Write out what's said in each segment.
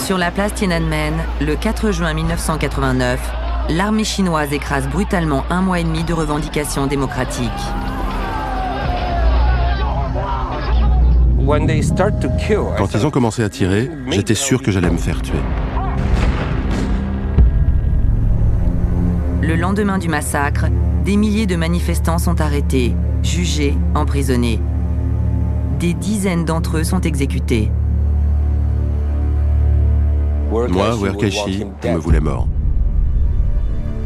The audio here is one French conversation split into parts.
Sur la place Tiananmen, le 4 juin 1989, l'armée chinoise écrase brutalement 1 mois et demi de revendications démocratiques. Quand ils ont commencé à tirer, j'étais sûr que j'allais me faire tuer. Le lendemain du massacre, des milliers de manifestants sont arrêtés, jugés, emprisonnés. Des dizaines d'entre eux sont exécutés. Moi, Werkashi, on me voulait mort.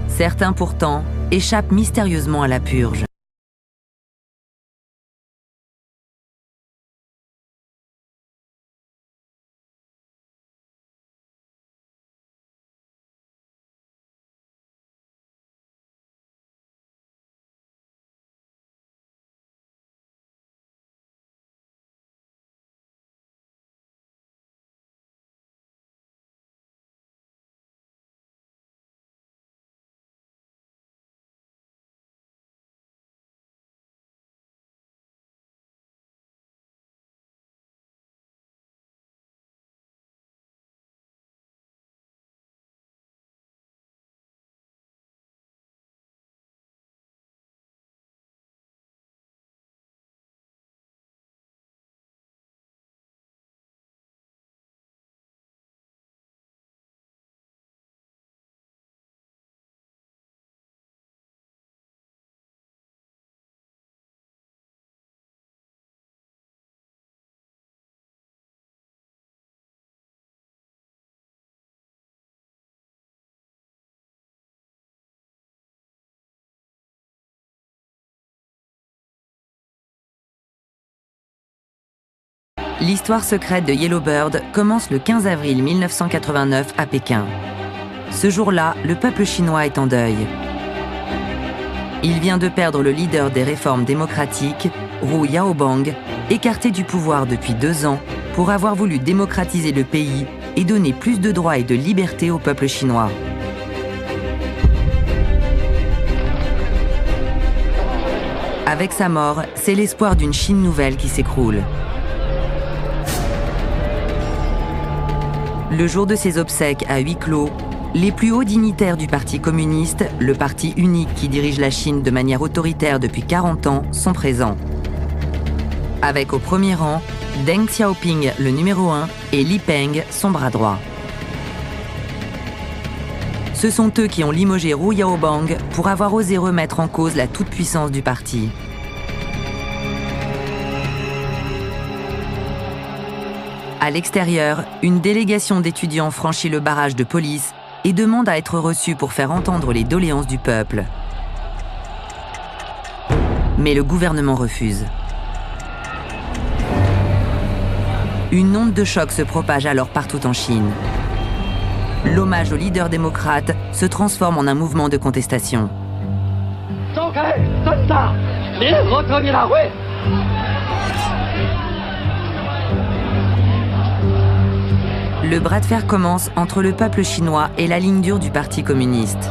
Certains, pourtant, échappent mystérieusement à la purge. L'histoire secrète de Yellowbird commence le 15 avril 1989 à Pékin. Ce jour-là, le peuple chinois est en deuil. Il vient de perdre le leader des réformes démocratiques, Hu Yaobang, écarté du pouvoir depuis 2 ans pour avoir voulu démocratiser le pays et donner plus de droits et de liberté au peuple chinois. Avec sa mort, c'est l'espoir d'une Chine nouvelle qui s'écroule. Le jour de ses obsèques à huis clos, les plus hauts dignitaires du Parti communiste, le parti unique qui dirige la Chine de manière autoritaire depuis 40 ans, sont présents. Avec au premier rang, Deng Xiaoping, le numéro 1, et Li Peng, son bras droit. Ce sont eux qui ont limogé Hu Yaobang pour avoir osé remettre en cause la toute-puissance du parti. À l'extérieur, une délégation d'étudiants franchit le barrage de police et demande à être reçue pour faire entendre les doléances du peuple. Mais le gouvernement refuse. Une onde de choc se propage alors partout en Chine. L'hommage au leader démocrate se transforme en un mouvement de contestation. Le bras de fer commence entre le peuple chinois et la ligne dure du Parti communiste.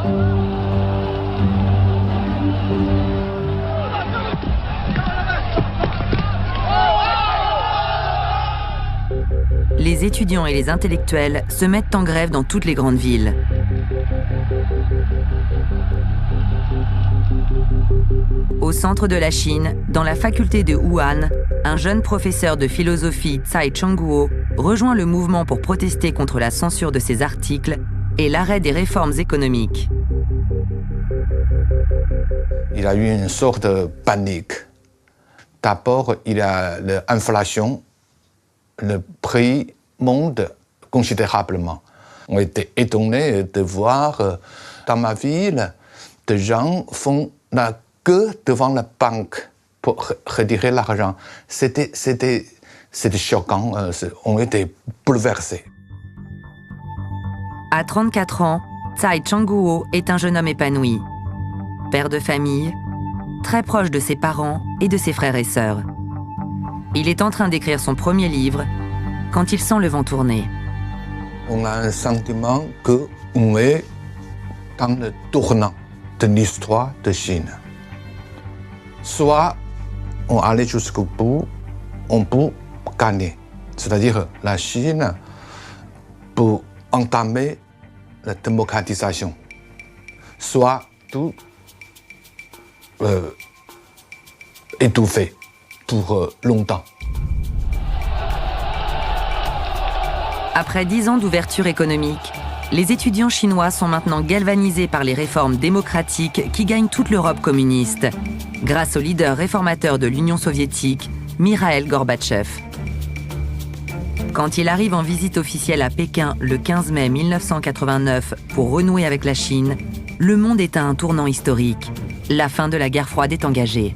Les étudiants et les intellectuels se mettent en grève dans toutes les grandes villes. Au centre de la Chine, dans la faculté de Wuhan, un jeune professeur de philosophie, Tsai Changguo, rejoint le mouvement pour protester contre la censure de ses articles et l'arrêt des réformes économiques. Il y a eu une sorte de panique. D'abord, il y a l'inflation, le prix monte considérablement. On était étonnés de voir dans ma ville, des gens font la queue devant la banque pour retirer l'argent. C'était choquant, on était bouleversés. À 34 ans, Tsai Changguo est un jeune homme épanoui. Père de famille, très proche de ses parents et de ses frères et sœurs. Il est en train d'écrire son premier livre quand il sent le vent tourner. On a un sentiment qu'on est dans le tournant de l'histoire de Chine. Soit on allait jusqu'au bout, on peut gagner. C'est-à-dire la Chine pour entamer la démocratisation, soit tout étouffé pour longtemps. Après 10 ans d'ouverture économique, les étudiants chinois sont maintenant galvanisés par les réformes démocratiques qui gagnent toute l'Europe communiste, grâce au leader réformateur de l'Union soviétique, Mikhaïl Gorbatchev. Quand il arrive en visite officielle à Pékin le 15 mai 1989 pour renouer avec la Chine, le monde est à un tournant historique. La fin de la guerre froide est engagée.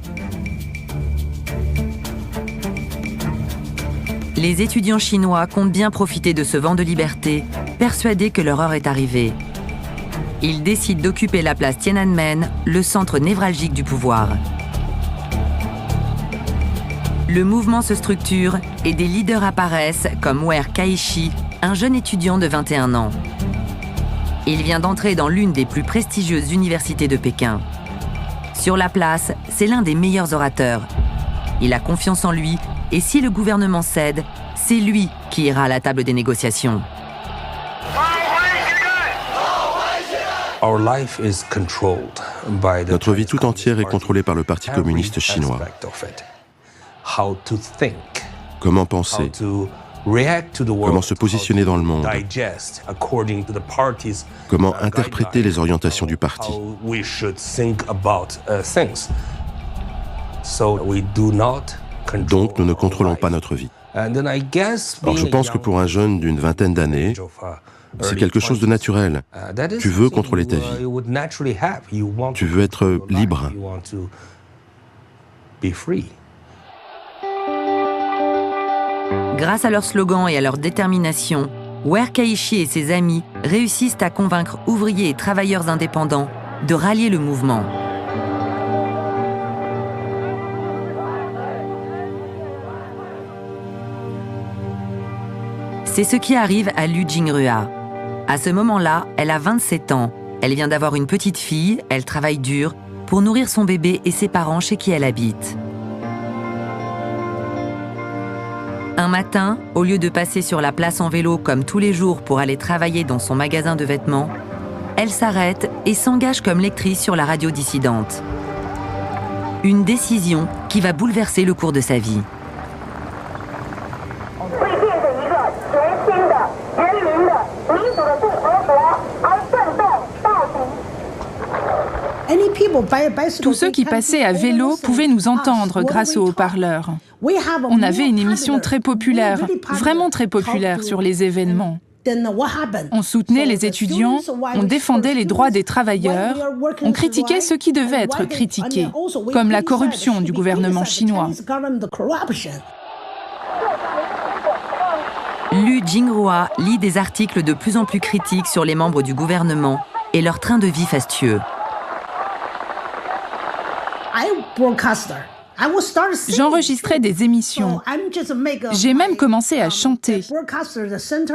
Les étudiants chinois comptent bien profiter de ce vent de liberté, persuadés que leur heure est arrivée. Ils décident d'occuper la place Tiananmen, le centre névralgique du pouvoir. Le mouvement se structure et des leaders apparaissent comme Wer Kaishi, un jeune étudiant de 21 ans. Il vient d'entrer dans l'une des plus prestigieuses universités de Pékin. Sur la place, c'est l'un des meilleurs orateurs. Il a confiance en lui et si le gouvernement cède, c'est lui qui ira à la table des négociations. Notre vie tout entière est contrôlée par le Parti communiste chinois. Comment penser? Comment se positionner dans le monde? Comment interpréter les orientations du parti? Donc, nous ne contrôlons pas notre vie. Alors, je pense que pour un jeune d'une vingtaine d'années, c'est quelque chose de naturel. Tu veux contrôler ta vie. Tu veux être libre. Grâce à leur slogan et à leur détermination, Wer Kaishi et ses amis réussissent à convaincre ouvriers et travailleurs indépendants de rallier le mouvement. C'est ce qui arrive à Lu Jingrua. À ce moment-là, elle a 27 ans. Elle vient d'avoir une petite fille, elle travaille dur pour nourrir son bébé et ses parents chez qui elle habite. Un matin, au lieu de passer sur la place en vélo comme tous les jours pour aller travailler dans son magasin de vêtements, elle s'arrête et s'engage comme lectrice sur la radio dissidente. Une décision qui va bouleverser le cours de sa vie. Tous ceux qui passaient à vélo pouvaient nous entendre grâce aux haut-parleurs. On avait une émission très populaire, vraiment très populaire sur les événements. On soutenait les étudiants, on défendait les droits des travailleurs, on critiquait ce qui devait être critiqué, comme la corruption du gouvernement chinois. Lu Jingrua lit des articles de plus en plus critiques sur les membres du gouvernement et leur train de vie fastueux. J'enregistrais des émissions. J'ai même commencé à chanter.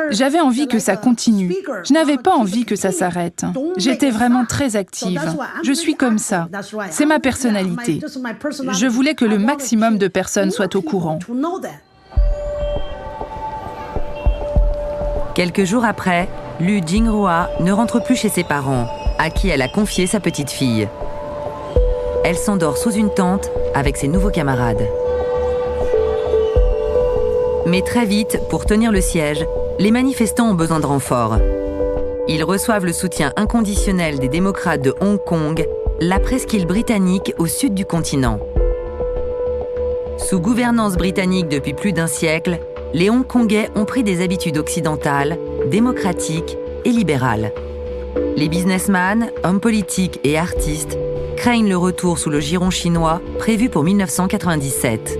J'avais envie que ça continue. Je n'avais pas envie que ça s'arrête. J'étais vraiment très active. Je suis comme ça. C'est ma personnalité. Je voulais que le maximum de personnes soient au courant. Quelques jours après, Lu Jingrua ne rentre plus chez ses parents, à qui elle a confié sa petite fille. Elle s'endort sous une tente avec ses nouveaux camarades. Mais très vite, pour tenir le siège, les manifestants ont besoin de renforts. Ils reçoivent le soutien inconditionnel des démocrates de Hong Kong, la presqu'île britannique au sud du continent. Sous gouvernance britannique depuis plus d'un siècle, les Hongkongais ont pris des habitudes occidentales, démocratiques et libérales. Les businessmen, hommes politiques et artistes craignent le retour sous le giron chinois prévu pour 1997.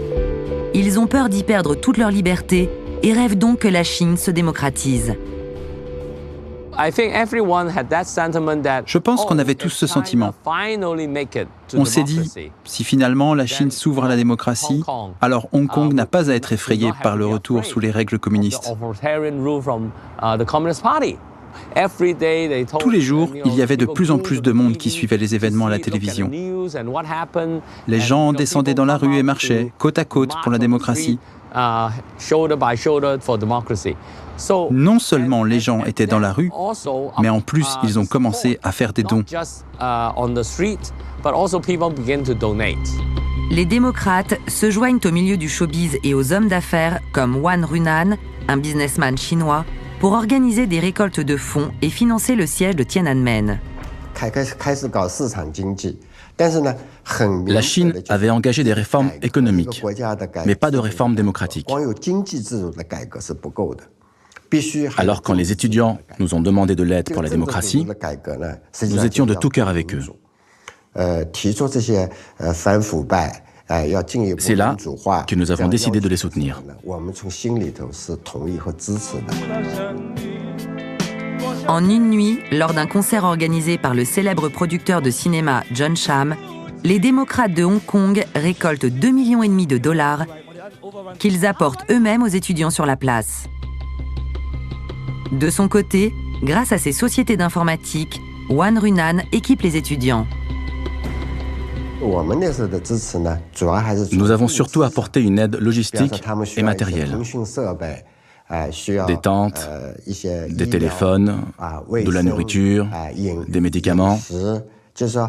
Ils ont peur d'y perdre toute leur liberté et rêvent donc que la Chine se démocratise. Je pense qu'on avait tous ce sentiment. On s'est dit, si finalement la Chine s'ouvre à la démocratie, alors Hong Kong n'a pas à être effrayé par le retour sous les règles communistes. Tous les jours, il y avait de plus en plus de monde qui suivait les événements à la télévision. Les gens descendaient dans la rue et marchaient, côte à côte, pour la démocratie. Non seulement les gens étaient dans la rue, mais en plus ils ont commencé à faire des dons. Les démocrates se joignent au milieu du showbiz et aux hommes d'affaires comme Wan Runan, un businessman chinois, pour organiser des récoltes de fonds et financer le siège de Tiananmen. La Chine avait engagé des réformes économiques, mais pas de réformes démocratiques. Alors quand les étudiants nous ont demandé de l'aide pour la démocratie, nous étions de tout cœur avec eux. C'est là que nous avons décidé de les soutenir. En une nuit, lors d'un concert organisé par le célèbre producteur de cinéma John Sham, les démocrates de Hong Kong récoltent 2,5 millions de dollars qu'ils apportent eux-mêmes aux étudiants sur la place. De son côté, grâce à ses sociétés d'informatique, Wan Runan équipe les étudiants. Nous avons surtout apporté une aide logistique et matérielle. Des tentes, des téléphones, de la nourriture, des médicaments,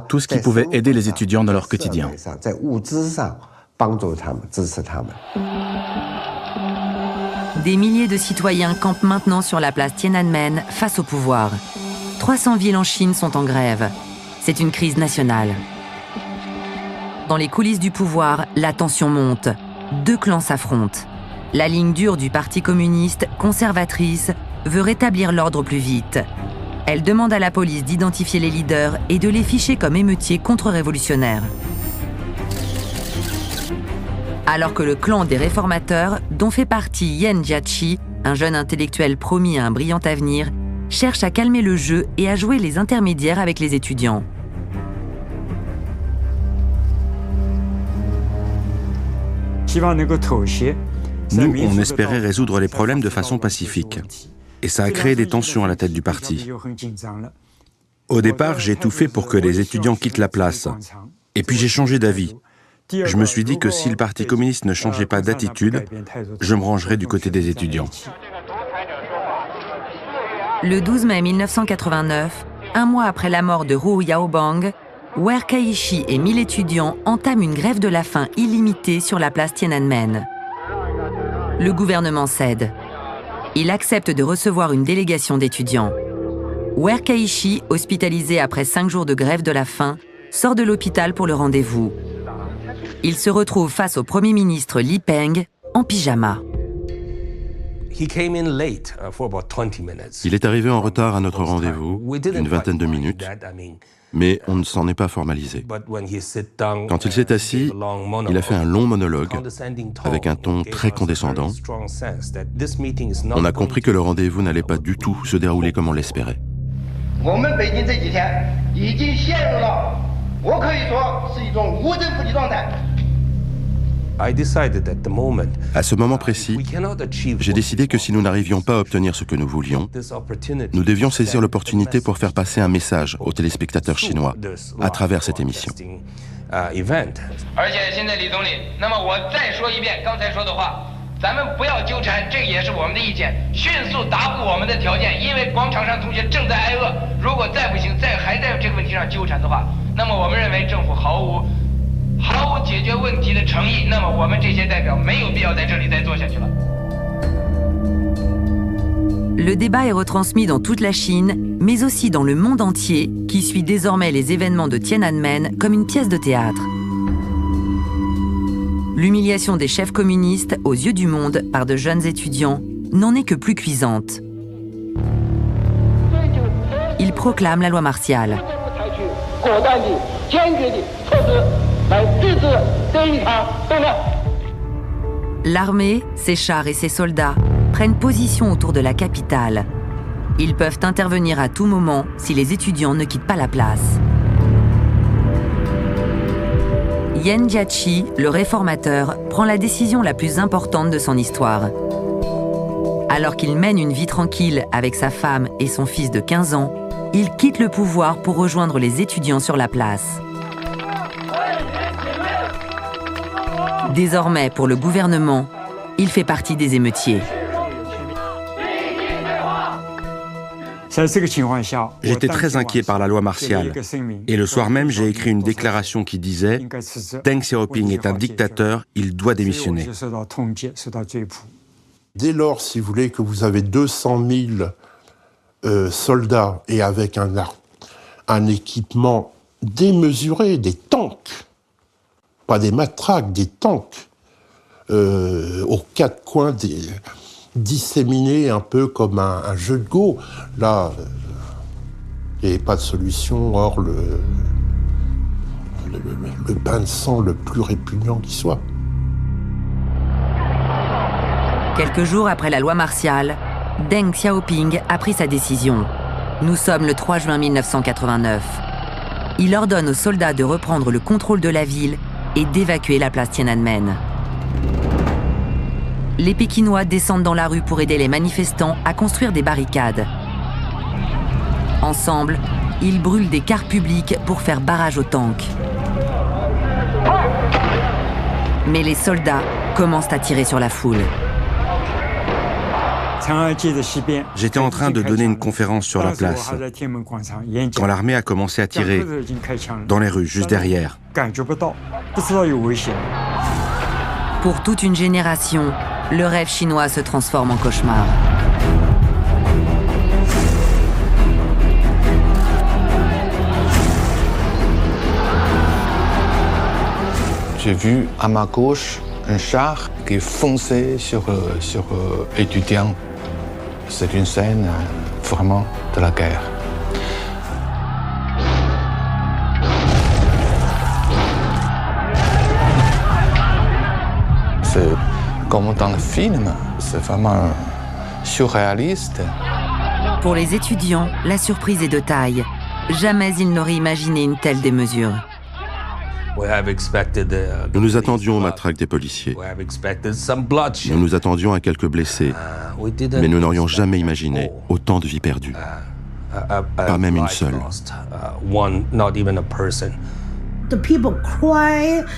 tout ce qui pouvait aider les étudiants dans leur quotidien. Des milliers de citoyens campent maintenant sur la place Tiananmen face au pouvoir. 300 villes en Chine sont en grève. C'est une crise nationale. Dans les coulisses du pouvoir, la tension monte. Deux clans s'affrontent. La ligne dure du Parti communiste, conservatrice, veut rétablir l'ordre plus vite. Elle demande à la police d'identifier les leaders et de les ficher comme émeutiers contre-révolutionnaires. Alors que le clan des réformateurs, dont fait partie Yen Jiaqi, un jeune intellectuel promis à un brillant avenir, cherche à calmer le jeu et à jouer les intermédiaires avec les étudiants. Nous, on espérait résoudre les problèmes de façon pacifique. Et ça a créé des tensions à la tête du parti. Au départ, j'ai tout fait pour que les étudiants quittent la place. Et puis j'ai changé d'avis. Je me suis dit que si le Parti communiste ne changeait pas d'attitude, je me rangerais du côté des étudiants. Le 12 mai 1989, un mois après la mort de Hu Yaobang, Wer Kaishi et 1000 étudiants entament une grève de la faim illimitée sur la place Tiananmen. Le gouvernement cède. Il accepte de recevoir une délégation d'étudiants. Wer Kaishi, hospitalisé après 5 jours de grève de la faim, sort de l'hôpital pour le rendez-vous. Il se retrouve face au Premier ministre Li Peng, en pyjama. Il est arrivé en retard à notre rendez-vous, d'une vingtaine de minutes, mais on ne s'en est pas formalisé. Quand il s'est assis, il a fait un long monologue, avec un ton très condescendant. On a compris que le rendez-vous n'allait pas du tout se dérouler comme on l'espérait. À ce moment précis, j'ai décidé que si nous n'arrivions pas à obtenir ce que nous voulions, nous devions saisir l'opportunité pour faire passer un message aux téléspectateurs chinois à travers cette émission. Le débat est retransmis dans toute la Chine, mais aussi dans le monde entier, qui suit désormais les événements de Tiananmen comme une pièce de théâtre. L'humiliation des chefs communistes aux yeux du monde par de jeunes étudiants n'en est que plus cuisante. Ils proclament la loi martiale. L'armée, ses chars et ses soldats prennent position autour de la capitale. Ils peuvent intervenir à tout moment si les étudiants ne quittent pas la place. Yen Jiaqi, le réformateur, prend la décision la plus importante de son histoire. Alors qu'il mène une vie tranquille avec sa femme et son fils de 15 ans, il quitte le pouvoir pour rejoindre les étudiants sur la place. Désormais, pour le gouvernement, il fait partie des émeutiers. J'étais très inquiet par la loi martiale. Et le soir même, j'ai écrit une déclaration qui disait « Deng Xiaoping est un dictateur, il doit démissionner ». Dès lors, si vous voulez, que vous avez 200 000 soldats et avec un équipement démesuré, des tanks, pas des matraques, des tanks, aux quatre coins disséminés un peu comme un jeu de Go. Là, il n'y avait pas de solution hors le bain de sang le plus répugnant qui soit. Quelques jours après la loi martiale, Deng Xiaoping a pris sa décision. Nous sommes le 3 juin 1989. Il ordonne aux soldats de reprendre le contrôle de la ville et d'évacuer la place Tiananmen. Les Pékinois descendent dans la rue pour aider les manifestants à construire des barricades. Ensemble, ils brûlent des cars publics pour faire barrage aux tanks. Mais les soldats commencent à tirer sur la foule. J'étais en train de donner une conférence sur la place, quand l'armée a commencé à tirer dans les rues, juste derrière. Pour toute une génération, le rêve chinois se transforme en cauchemar. J'ai vu à ma gauche un char qui fonçait sur étudiants. C'est une scène vraiment de la guerre. C'est comme dans le film, c'est vraiment surréaliste. Pour les étudiants, la surprise est de taille. Jamais ils n'auraient imaginé une telle démesure. Nous nous attendions aux matraques des policiers. Nous nous attendions à quelques blessés. Mais nous n'aurions jamais imaginé autant de vies perdues. Pas même une seule.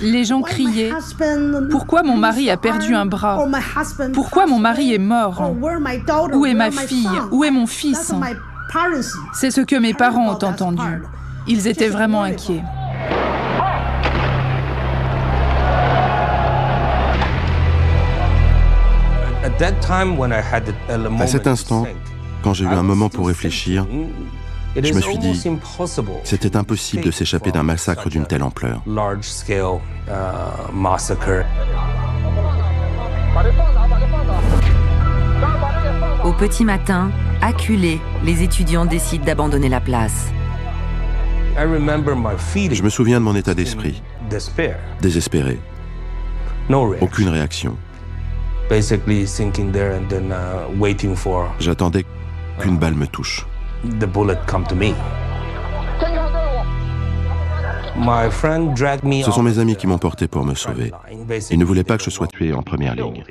Les gens criaient « Pourquoi mon mari a perdu un bras? Pourquoi mon mari est mort? Où est ma fille? Où est mon fils ?» C'est ce que mes parents ont entendu. Ils étaient vraiment inquiets. À cet instant, quand j'ai eu un moment pour réfléchir, je me suis dit, c'était impossible de s'échapper d'un massacre d'une telle ampleur. Au petit matin, acculés, les étudiants décident d'abandonner la place. Je me souviens de mon état d'esprit, désespéré, aucune réaction. J'attendais qu'une balle me touche. Ce sont mes amis qui m'ont porté pour me sauver. Ils ne voulaient pas que je sois tué en première ligne.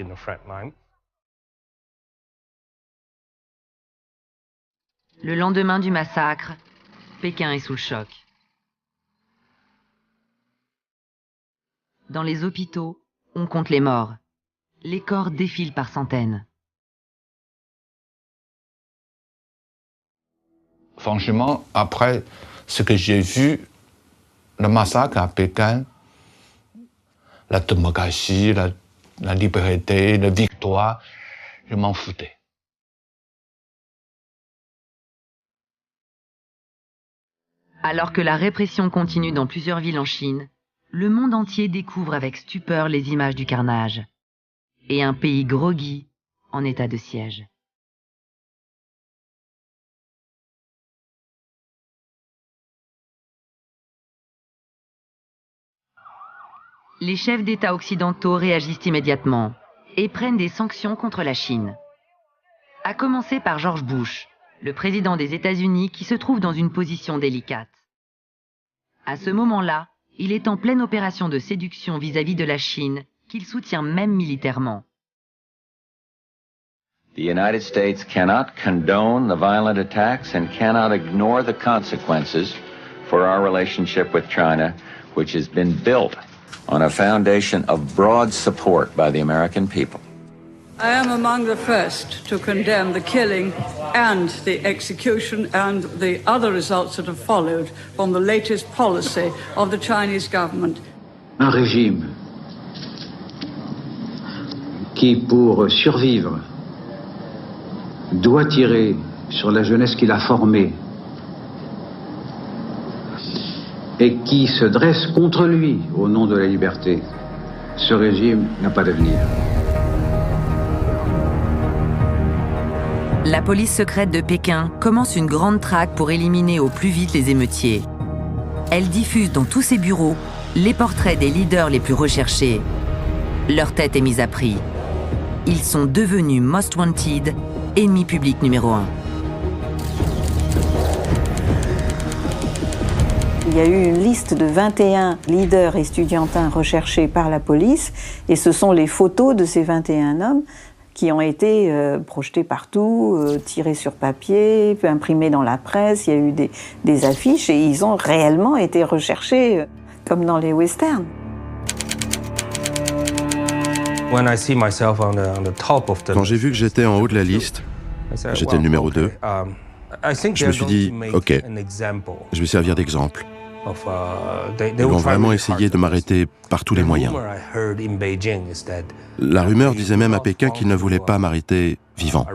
Le lendemain du massacre, Pékin est sous le choc. Dans les hôpitaux, on compte les morts. Les corps défilent par centaines. Franchement, après ce que j'ai vu, le massacre à Pékin, la démocratie, la liberté, la victoire, je m'en foutais. Alors que la répression continue dans plusieurs villes en Chine, le monde entier découvre avec stupeur les images du carnage. Et un pays groggy en état de siège. Les chefs d'État occidentaux réagissent immédiatement et prennent des sanctions contre la Chine. À commencer par George Bush, le président des États-Unis qui se trouve dans une position délicate. À ce moment-là, il est en pleine opération de séduction vis-à-vis de la Chine, qu'il soutient même militairement. The United States cannot condone the violent attacks and cannot ignore the consequences for our relationship with China, which has been built on a foundation of broad support by the American people. I am among the first to condemn the killing and the execution and the other results that have followed from the latest policy of the Chinese government. Un régime qui, pour survivre, doit tirer sur la jeunesse qu'il a formée et qui se dresse contre lui au nom de la liberté, ce régime n'a pas d'avenir. La police secrète de Pékin commence une grande traque pour éliminer au plus vite les émeutiers. Elle diffuse dans tous ses bureaux les portraits des leaders les plus recherchés. Leur tête est mise à prix. Ils sont devenus Most Wanted, ennemis publics numéro 1. Il y a eu une liste de 21 leaders estudiantins recherchés par la police, et ce sont les photos de ces 21 hommes qui ont été projetés partout, tirés sur papier, imprimés dans la presse. Il y a eu des affiches et ils ont réellement été recherchés comme dans les westerns. Quand j'ai vu que j'étais en haut de la liste, j'étais le numéro 2, je me suis dit, ok, je vais servir d'exemple. Ils vont vraiment essayer de m'arrêter par tous les moyens. La rumeur disait même à Pékin qu'ils ne voulaient pas m'arrêter vivant.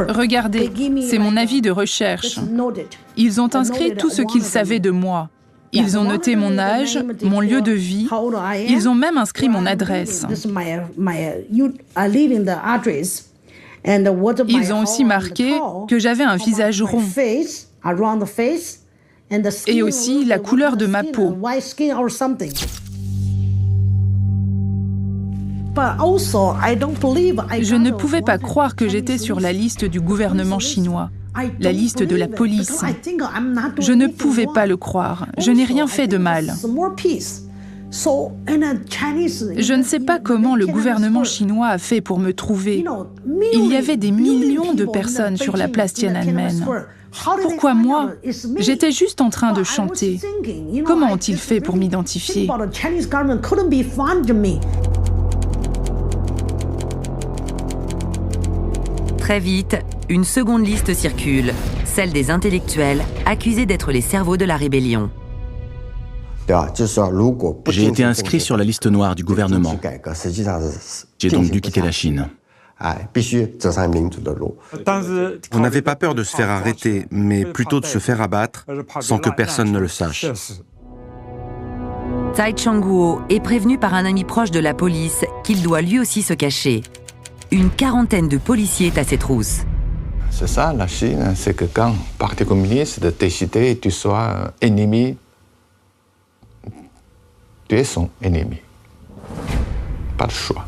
Regardez, c'est mon avis de recherche. Ils ont inscrit tout ce qu'ils savaient de moi. Ils ont noté mon âge, mon lieu de vie. Ils ont même inscrit mon adresse. Ils ont aussi marqué que j'avais un visage rond et aussi la couleur de ma peau. Je ne pouvais pas croire que j'étais sur la liste du gouvernement chinois, la liste de la police. Je ne pouvais pas le croire. Je n'ai rien fait de mal. Je ne sais pas comment le gouvernement chinois a fait pour me trouver. Il y avait des millions de personnes sur la place Tiananmen. Pourquoi moi? J'étais juste en train de chanter. Comment ont-ils fait pour m'identifier? Très vite, une seconde liste circule, celle des intellectuels accusés d'être les cerveaux de la rébellion. J'ai été inscrit sur la liste noire du gouvernement. J'ai donc dû quitter la Chine. On n'avait pas peur de se faire arrêter, mais plutôt de se faire abattre sans que personne ne le sache. Tsai Chang-kuo est prévenu par un ami proche de la police qu'il doit lui aussi se cacher. Une quarantaine de policiers est à ses trousses. C'est ça, la Chine, c'est que quand le Parti communiste décide que tu sois ennemi, tu es son ennemi. Pas de choix.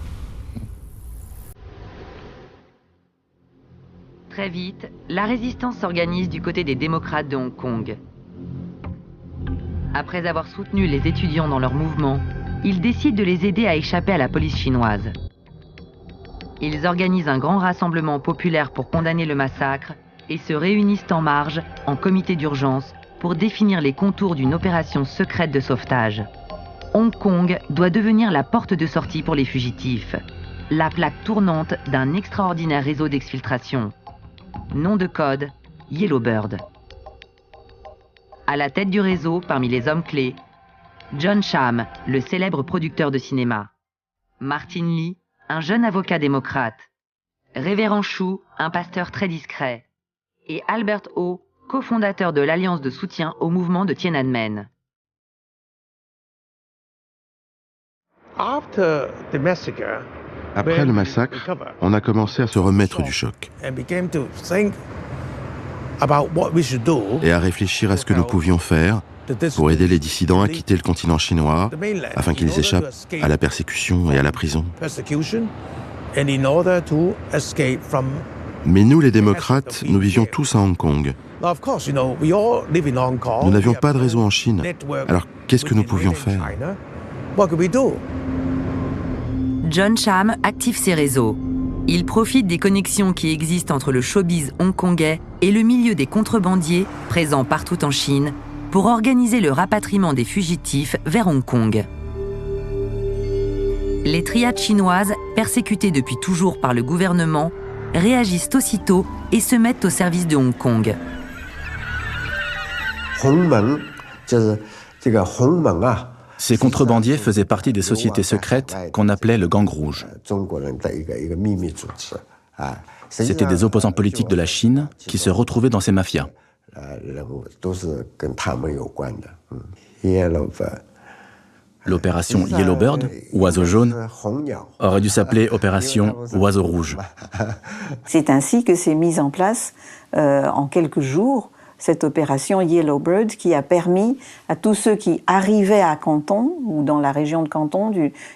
Très vite, la résistance s'organise du côté des démocrates de Hong Kong. Après avoir soutenu les étudiants dans leur mouvement, ils décident de les aider à échapper à la police chinoise. Ils organisent un grand rassemblement populaire pour condamner le massacre et se réunissent en marge, en comité d'urgence, pour définir les contours d'une opération secrète de sauvetage. Hong Kong doit devenir la porte de sortie pour les fugitifs, la plaque tournante d'un extraordinaire réseau d'exfiltration. Nom de code, Yellowbird. À la tête du réseau, parmi les hommes clés, John Sham, le célèbre producteur de cinéma. Martin Lee, un jeune avocat démocrate. Révérend Shu, un pasteur très discret. Et Albert Ho, cofondateur de l'Alliance de soutien au mouvement de Tiananmen. Après le massacre, on a commencé à se remettre du choc et à réfléchir à ce que nous pouvions faire pour aider les dissidents à quitter le continent chinois afin qu'ils échappent à la persécution et à la prison. Mais nous, les démocrates, nous vivions tous à Hong Kong. Nous n'avions pas de réseau en Chine. Alors, qu'est-ce que nous pouvions faire? John Sham active ses réseaux. Il profite des connexions qui existent entre le showbiz hongkongais et le milieu des contrebandiers présents partout en Chine pour organiser le rapatriement des fugitifs vers Hong Kong. Les triades chinoises, persécutées depuis toujours par le gouvernement, réagissent aussitôt et se mettent au service de Hong Kong. Ces contrebandiers faisaient partie des sociétés secrètes qu'on appelait le Gang Rouge. C'étaient des opposants politiques de la Chine qui se retrouvaient dans ces mafias. L'opération Yellowbird, Oiseau jaune, aurait dû s'appeler opération Oiseau rouge. C'est ainsi que s'est mise en place, en quelques jours, cette opération Yellowbird qui a permis à tous ceux qui arrivaient à Canton, ou dans la région de Canton,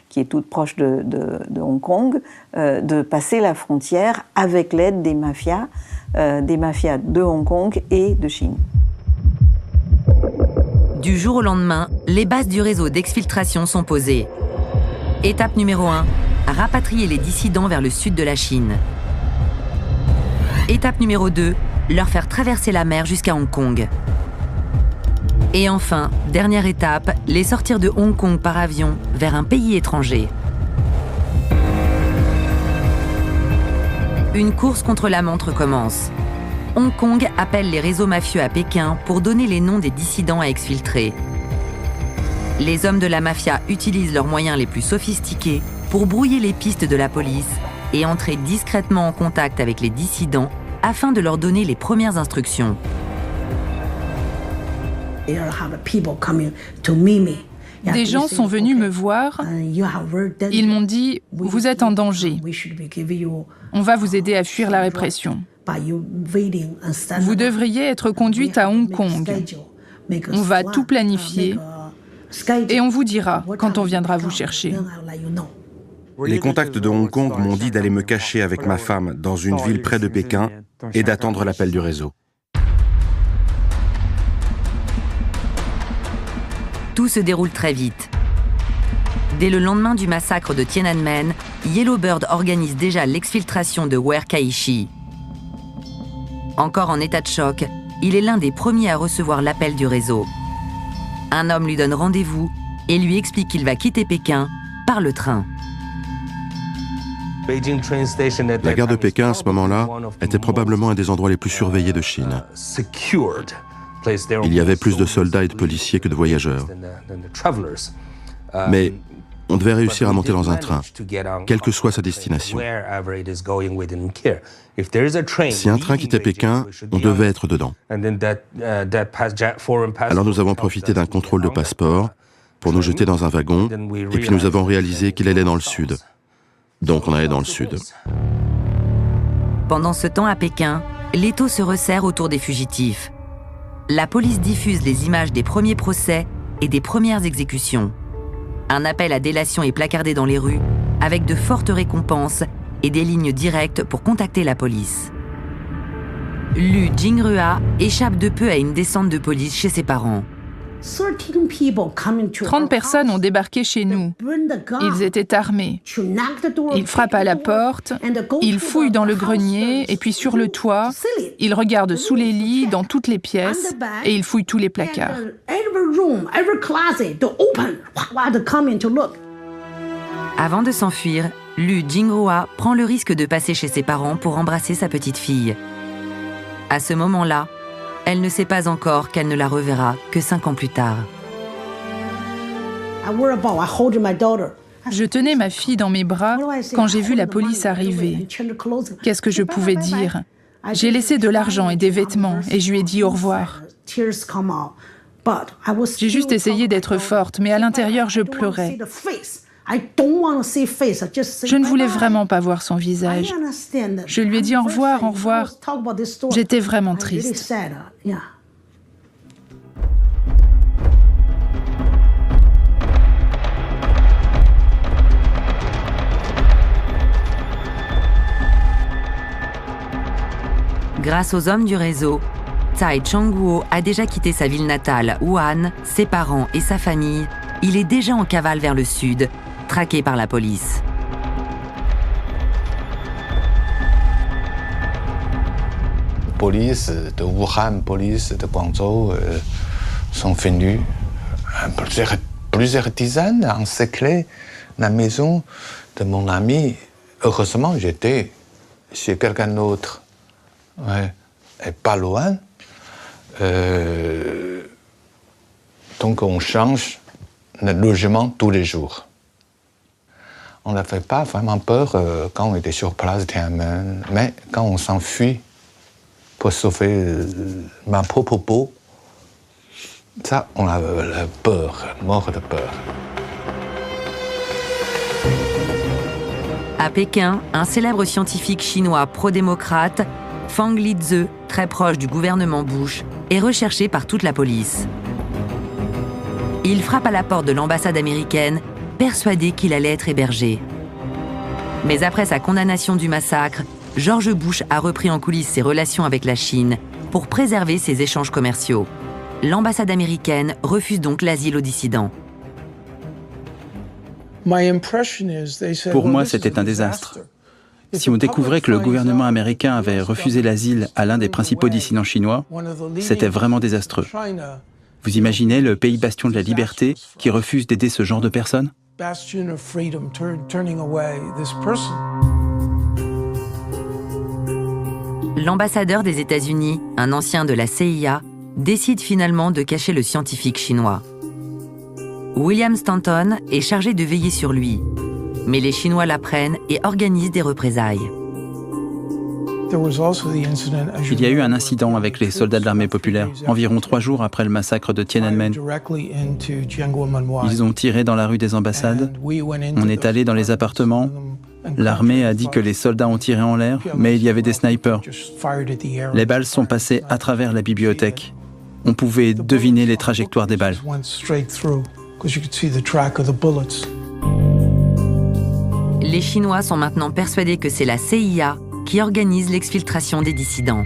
qui est toute proche de Hong Kong, de passer la frontière avec l'aide des mafias de Hong Kong et de Chine. Du jour au lendemain, les bases du réseau d'exfiltration sont posées. Étape numéro 1, rapatrier les dissidents vers le sud de la Chine. Étape numéro 2, leur faire traverser la mer jusqu'à Hong Kong. Et enfin, dernière étape, les sortir de Hong Kong par avion vers un pays étranger. Une course contre la montre commence. Hong Kong appelle les réseaux mafieux à Pékin pour donner les noms des dissidents à exfiltrer. Les hommes de la mafia utilisent leurs moyens les plus sophistiqués pour brouiller les pistes de la police et entrer discrètement en contact avec les dissidents afin de leur donner les premières instructions. Des gens sont venus me voir. Ils m'ont dit « Vous êtes en danger. On va vous aider à fuir la répression. Vous devriez être conduite à Hong Kong. On va tout planifier et on vous dira quand on viendra vous chercher. » Les contacts de Hong Kong m'ont dit d'aller me cacher avec ma femme dans une ville près de Pékin et d'attendre l'appel du réseau. Tout se déroule très vite. Dès le lendemain du massacre de Tiananmen, Yellowbird organise déjà l'exfiltration de Wer Kai-shi. Encore en état de choc, il est l'un des premiers à recevoir l'appel du réseau. Un homme lui donne rendez-vous et lui explique qu'il va quitter Pékin par le train. La gare de Pékin, à ce moment-là, était probablement un des endroits les plus surveillés de Chine. Il y avait plus de soldats et de policiers que de voyageurs. Mais on devait réussir à monter dans un train, quelle que soit sa destination. Si un train quittait Pékin, on devait être dedans. Alors nous avons profité d'un contrôle de passeport pour nous jeter dans un wagon, et puis nous avons réalisé qu'il allait dans le sud. Donc on allait dans le sud. Pendant ce temps à Pékin, l'étau se resserre autour des fugitifs. La police diffuse les images des premiers procès et des premières exécutions. Un appel à délation est placardé dans les rues, avec de fortes récompenses et des lignes directes pour contacter la police. Lu Jingrua échappe de peu à une descente de police chez ses parents. 30 personnes ont débarqué chez nous. Ils étaient armés. Ils frappent à la porte, ils fouillent dans le grenier et puis sur le toit. Ils regardent sous les lits, dans toutes les pièces et ils fouillent tous les placards. Avant de s'enfuir, Lu Jingrua prend le risque de passer chez ses parents pour embrasser sa petite fille. À ce moment-là, elle ne sait pas encore qu'elle ne la reverra que 5 ans plus tard. Je tenais ma fille dans mes bras quand j'ai vu la police arriver. Qu'est-ce que je pouvais dire? J'ai laissé de l'argent et des vêtements et je lui ai dit au revoir. J'ai juste essayé d'être forte, mais à l'intérieur, je pleurais. Je ne voulais vraiment pas voir son visage. Je lui ai dit au revoir, au revoir. J'étais vraiment triste. Grâce aux hommes du réseau, Tsai Chang-kuo a déjà quitté sa ville natale, Wuhan, ses parents et sa famille. Il est déjà en cavale vers le sud, traqué par la police. police de Wuhan, police de Guangzhou sont venus. Plusieurs dizaines encerclés la maison de mon ami. Heureusement, j'étais chez quelqu'un d'autre, et pas loin. Donc on change le logement tous les jours. On n'avait pas vraiment peur quand on était sur place, mais quand on s'enfuit pour sauver ma propre peau, ça, on a peur, mort de peur. À Pékin, un célèbre scientifique chinois pro-démocrate, Fang Lizhe, très proche du gouvernement Bush, est recherché par toute la police. Il frappe à la porte de l'ambassade américaine, persuadé qu'il allait être hébergé. Mais après sa condamnation du massacre, George Bush a repris en coulisses ses relations avec la Chine pour préserver ses échanges commerciaux. L'ambassade américaine refuse donc l'asile aux dissidents. Pour moi, c'était un désastre. Si on découvrait que le gouvernement américain avait refusé l'asile à l'un des principaux dissidents chinois, c'était vraiment désastreux. Vous imaginez le pays bastion de la liberté qui refuse d'aider ce genre de personnes ? L'ambassadeur des États-Unis, un ancien de la CIA, décide finalement de cacher le scientifique chinois. William Stanton est chargé de veiller sur lui, mais les Chinois l'apprennent et organisent des représailles. Il y a eu un incident avec les soldats de l'armée populaire, environ 3 jours après le massacre de Tiananmen. Ils ont tiré dans la rue des ambassades, on est allé dans les appartements, l'armée a dit que les soldats ont tiré en l'air, mais il y avait des snipers. Les balles sont passées à travers la bibliothèque. On pouvait deviner les trajectoires des balles. Les Chinois sont maintenant persuadés que c'est la CIA qui organise l'exfiltration des dissidents.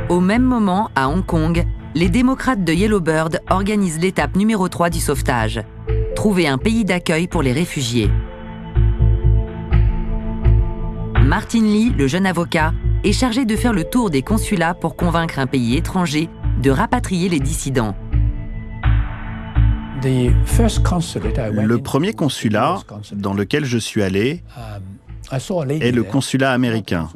Au même moment, à Hong Kong, les démocrates de Yellowbird organisent l'étape numéro 3 du sauvetage, trouver un pays d'accueil pour les réfugiés. Martin Lee, le jeune avocat, est chargé de faire le tour des consulats pour convaincre un pays étranger de rapatrier les dissidents. Le premier consulat dans lequel je suis allé est le consulat américain.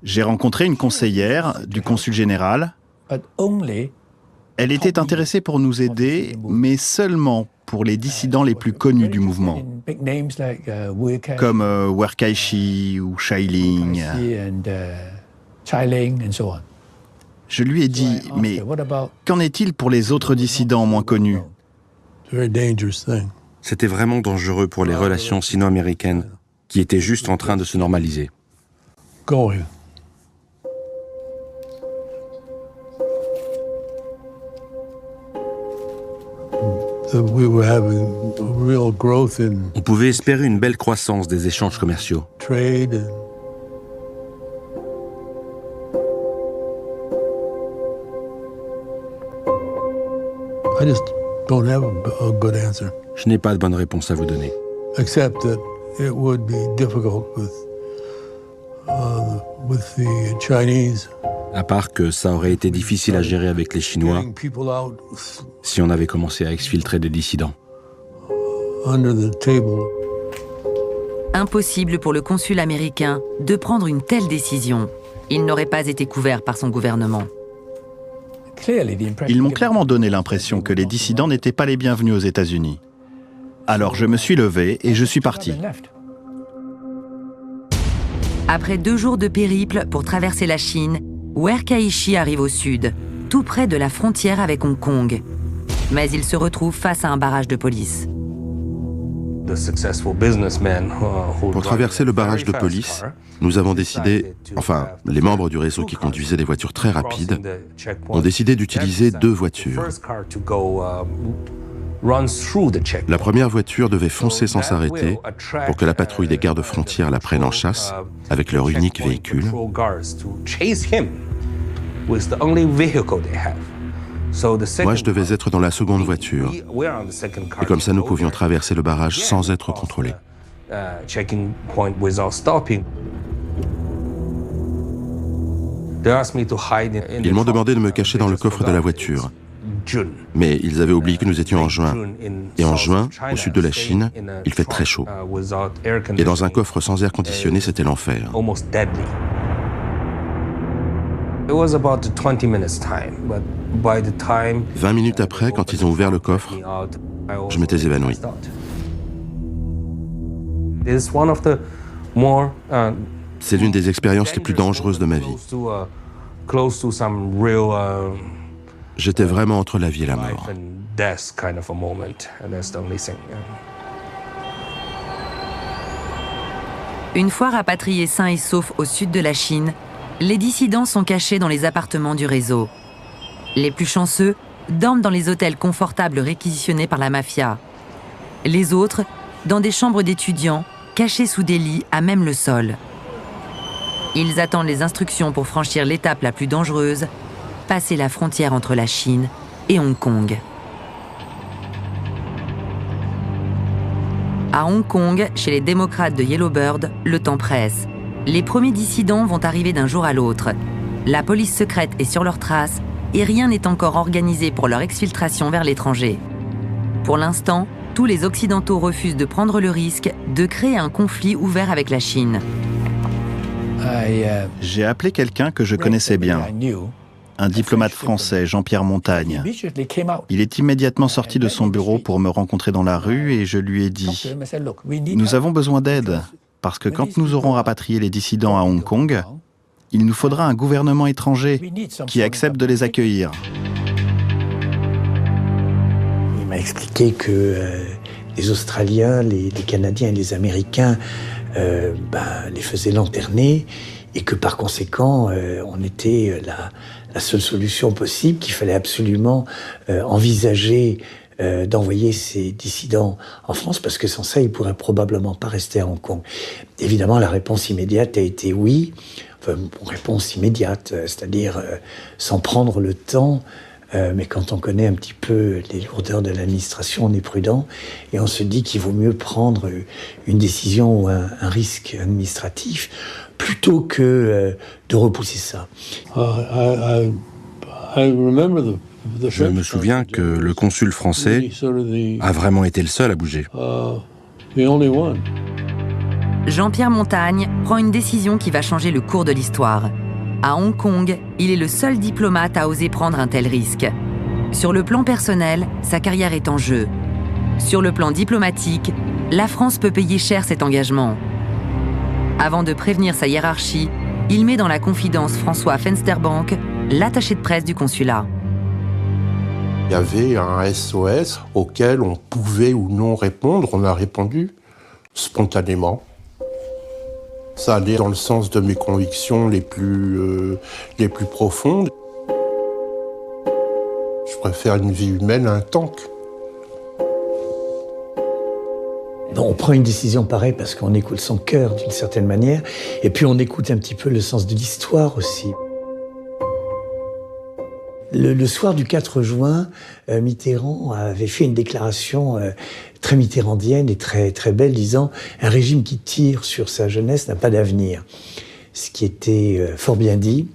J'ai rencontré une conseillère du consul général. Elle était intéressée pour nous aider, mais seulement pour les dissidents les plus connus du mouvement, comme Werkaishi ou Shailing. Je lui ai dit, mais qu'en est-il pour les autres dissidents moins connus ? C'était vraiment dangereux pour les relations sino-américaines qui étaient juste en train de se normaliser. On pouvait espérer une belle croissance des échanges commerciaux. Je n'ai pas de bonne réponse à vous donner. À part que ça aurait été difficile à gérer avec les Chinois si on avait commencé à exfiltrer des dissidents. Impossible pour le consul américain de prendre une telle décision. Il n'aurait pas été couvert par son gouvernement. Ils m'ont clairement donné l'impression que les dissidents n'étaient pas les bienvenus aux États-Unis. Alors je me suis levé et je suis parti. Après 2 jours de périple pour traverser la Chine, Werkaishi arrive au sud, tout près de la frontière avec Hong Kong. Mais il se retrouve face à un barrage de police. Pour traverser le barrage de police, nous avons décidé, enfin, les membres du réseau qui conduisaient des voitures très rapides, ont décidé d'utiliser 2 voitures. La première voiture devait foncer sans s'arrêter pour que la patrouille des gardes-frontières la prenne en chasse avec leur unique véhicule. Moi, je devais être dans la seconde voiture. Et comme ça, nous pouvions traverser le barrage sans être contrôlés. Ils m'ont demandé de me cacher dans le coffre de la voiture. Mais ils avaient oublié que nous étions en juin. Et en juin, au sud de la Chine, il fait très chaud. Et dans un coffre sans air conditionné, c'était l'enfer. 20 minutes après, quand ils ont ouvert le coffre, je m'étais évanoui. C'est l'une des expériences les plus dangereuses de ma vie. J'étais vraiment entre la vie et la mort. Une fois rapatriés sains et saufs au sud de la Chine, les dissidents sont cachés dans les appartements du réseau. Les plus chanceux dorment dans les hôtels confortables réquisitionnés par la mafia. Les autres, dans des chambres d'étudiants, cachés sous des lits à même le sol. Ils attendent les instructions pour franchir l'étape la plus dangereuse, passer la frontière entre la Chine et Hong Kong. À Hong Kong, chez les démocrates de Yellowbird, le temps presse. Les premiers dissidents vont arriver d'un jour à l'autre. La police secrète est sur leurs traces et rien n'est encore organisé pour leur exfiltration vers l'étranger. Pour l'instant, tous les Occidentaux refusent de prendre le risque de créer un conflit ouvert avec la Chine. J'ai appelé quelqu'un que je connaissais bien, un diplomate français, Jean-Pierre Montagne. Il est immédiatement sorti de son bureau pour me rencontrer dans la rue et je lui ai dit « Nous avons besoin d'aide, parce que quand nous aurons rapatrié les dissidents à Hong Kong, il nous faudra un gouvernement étranger qui accepte de les accueillir. » Il m'a expliqué que les Australiens, les Canadiens et les Américains les faisaient lanterner et que par conséquent, on était la seule solution possible, qu'il fallait absolument envisager d'envoyer ces dissidents en France, parce que sans ça, ils ne pourraient probablement pas rester à Hong Kong. Évidemment, la réponse immédiate a été oui, enfin, réponse immédiate, c'est-à-dire sans prendre le temps, mais quand on connaît un petit peu les lourdeurs de l'administration, on est prudent, et on se dit qu'il vaut mieux prendre une décision ou un risque administratif, plutôt que de repousser ça. Je me souviens que le consul français a vraiment été le seul à bouger. Jean-Pierre Montagne prend une décision qui va changer le cours de l'histoire. À Hong Kong, il est le seul diplomate à oser prendre un tel risque. Sur le plan personnel, sa carrière est en jeu. Sur le plan diplomatique, la France peut payer cher cet engagement. Avant de prévenir sa hiérarchie, il met dans la confidence François Fensterbank, l'attaché de presse du consulat. Il y avait un SOS auquel on pouvait ou non répondre. On a répondu spontanément. Ça allait dans le sens de mes convictions les plus profondes. Je préfère une vie humaine à un tank. On prend une décision pareille parce qu'on écoute son cœur d'une certaine manière, et puis on écoute un petit peu le sens de l'histoire aussi. Le soir du 4 juin, Mitterrand avait fait une déclaration très mitterrandienne et très, très belle, disant « Un régime qui tire sur sa jeunesse n'a pas d'avenir ». Ce qui était fort bien dit.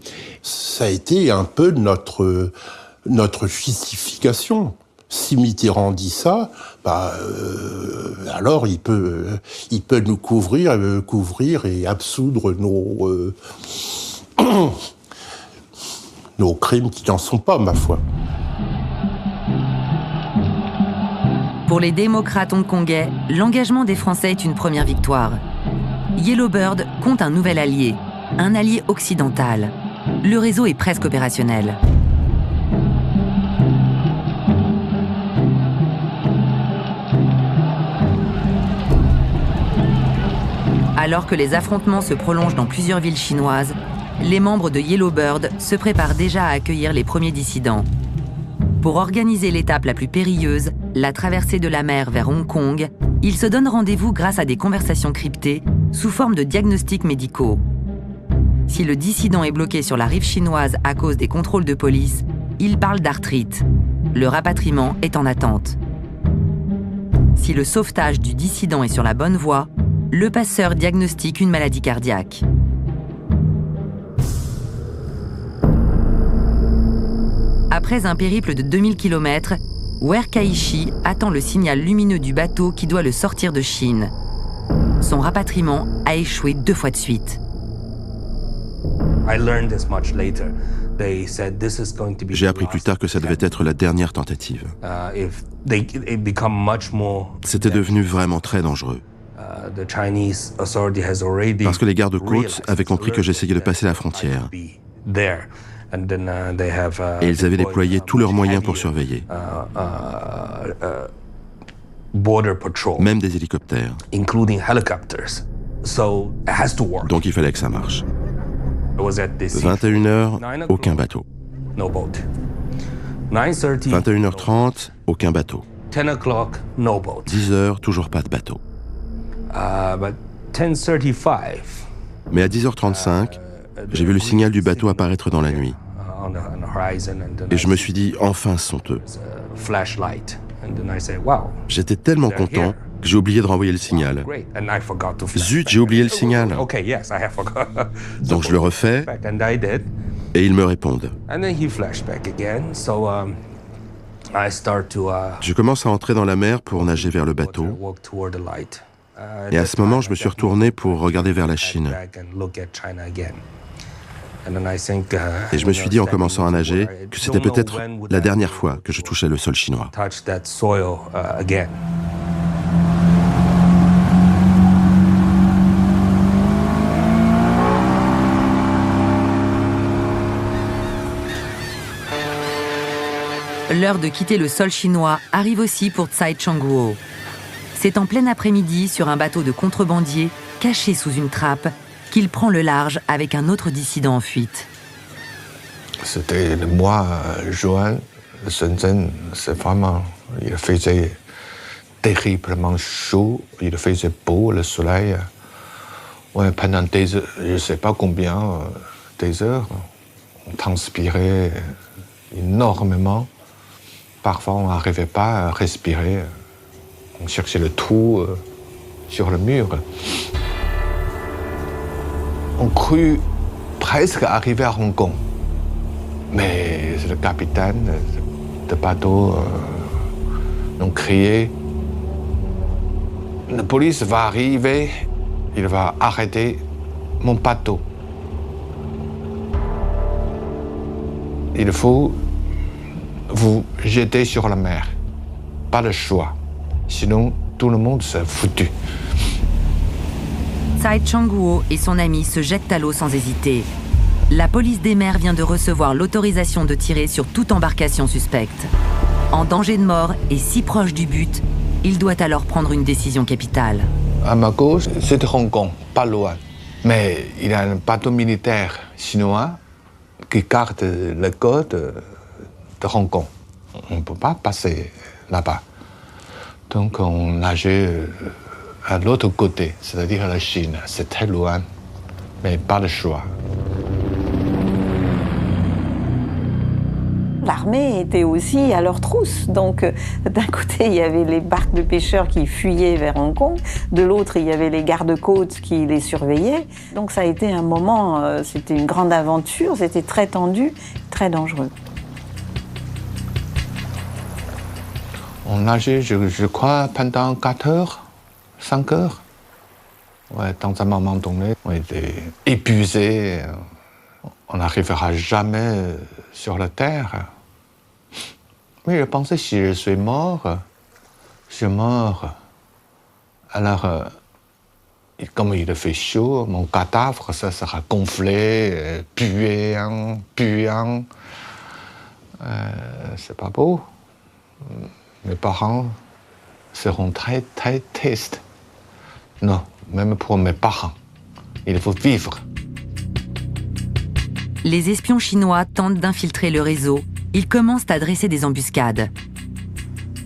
Ça a été un peu notre justification. Si Mitterrand dit ça, alors il peut nous couvrir et absoudre nos crimes qui n'en sont pas, ma foi. Pour les démocrates hongkongais, l'engagement des Français est une première victoire. Yellowbird compte un nouvel allié, un allié occidental. Le réseau est presque opérationnel. Alors que les affrontements se prolongent dans plusieurs villes chinoises, les membres de Yellowbird se préparent déjà à accueillir les premiers dissidents. Pour organiser l'étape la plus périlleuse, la traversée de la mer vers Hong Kong, ils se donnent rendez-vous grâce à des conversations cryptées sous forme de diagnostics médicaux. Si le dissident est bloqué sur la rive chinoise à cause des contrôles de police, il parle d'arthrite. Le rapatriement est en attente. Si le sauvetage du dissident est sur la bonne voie, le passeur diagnostique une maladie cardiaque. Après un périple de 2000 km, Wer Kai-shi attend le signal lumineux du bateau qui doit le sortir de Chine. Son rapatriement a échoué 2 fois de suite. J'ai appris plus tard que ça devait être la dernière tentative. C'était devenu vraiment très dangereux. Parce que les gardes-côtes avaient compris que j'essayais de passer la frontière. Et ils avaient déployé tous leurs moyens pour surveiller. Même des hélicoptères. Donc il fallait que ça marche. 21h, aucun bateau. 21h30, aucun bateau. 10h, toujours pas de bateau. Mais à 10h35, j'ai vu le signal du bateau apparaître dans la nuit. Et je me suis dit, enfin, ce sont eux. J'étais tellement content que j'ai oublié de renvoyer le signal. Zut, j'ai oublié le signal. Donc je le refais, et ils me répondent. Je commence à entrer dans la mer pour nager vers le bateau. Et à ce moment, je me suis retourné pour regarder vers la Chine. Et je me suis dit en commençant à nager que c'était peut-être la dernière fois que je touchais le sol chinois. L'heure de quitter le sol chinois arrive aussi pour Tsai Chang-kuo. C'est en plein après-midi sur un bateau de contrebandier caché sous une trappe qu'il prend le large avec un autre dissident en fuite. C'était le mois juin, Shenzhen, c'est vraiment, il faisait terriblement chaud, il faisait beau, le soleil. Ouais, pendant des heures, je ne sais pas combien, des heures, on transpirait énormément. Parfois, on n'arrivait pas à respirer. On cherchait le trou sur le mur. On crut presque arriver à Hong Kong. Mais le capitaine de bateau nous criait « La police va arriver, il va arrêter mon bateau. Il faut vous jeter sur la mer. Pas le choix. Sinon, tout le monde s'est foutu. » Tsai Chang-kuo et son ami se jettent à l'eau sans hésiter. La police des mers vient de recevoir l'autorisation de tirer sur toute embarcation suspecte. En danger de mort et si proche du but, il doit alors prendre une décision capitale. À ma gauche, c'est Hong Kong, pas loin. Mais il y a un bateau militaire chinois qui garde le côte de Hong Kong. On ne peut pas passer là-bas. Donc on nageait à l'autre côté, c'est-à-dire la Chine. C'est très loin, mais pas le choix. L'armée était aussi à leur trousse. Donc, d'un côté, il y avait les barques de pêcheurs qui fuyaient vers Hong Kong. De l'autre, il y avait les gardes-côtes qui les surveillaient. Donc, ça a été un moment, c'était une grande aventure. C'était très tendu, très dangereux. On nageait, je crois, pendant 4 heures, 5 heures. Ouais, dans un moment donné, on était épuisés. On n'arrivera jamais sur la terre. Mais je pensais, si je suis mort, je meurs. Alors, comme il fait chaud, mon cadavre, ça sera gonflé, puant. C'est pas beau. Mes parents seront très, très tristes. Non, même pour mes parents, il faut vivre. Les espions chinois tentent d'infiltrer le réseau. Ils commencent à dresser des embuscades.